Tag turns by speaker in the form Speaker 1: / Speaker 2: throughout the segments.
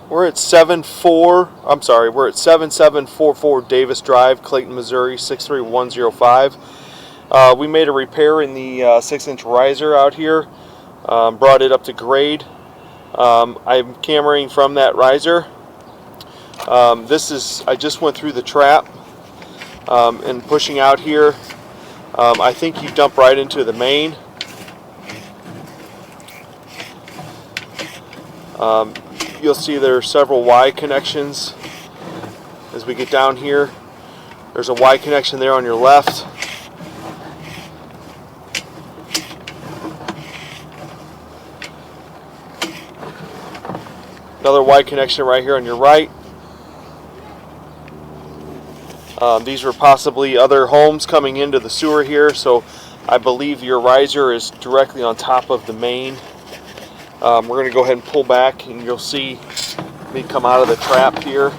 Speaker 1: We're at 7744 Davis Drive, Clayton, Missouri 63105. We made a repair in the 6-inch riser out here, brought it up to grade. I'm cameraing from that riser. I just went through the trap and pushing out here. I think you dump right into the main. You'll see there are several Y connections as we get down here. There's a Y connection there on your left. Another Y connection right here on your right. These were possibly other homes coming into the sewer here, so I believe your riser is directly on top of the main. We're going to go ahead and pull back, and you'll see me come out of the trap here.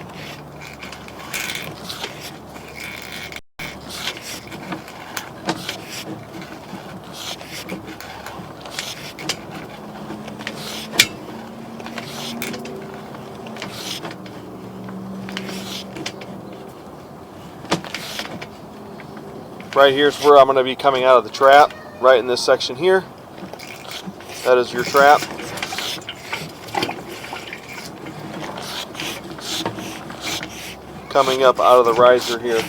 Speaker 1: Right here is where I'm going to be coming out of the trap, right in this section here. That is your trap. Coming up out of the riser here.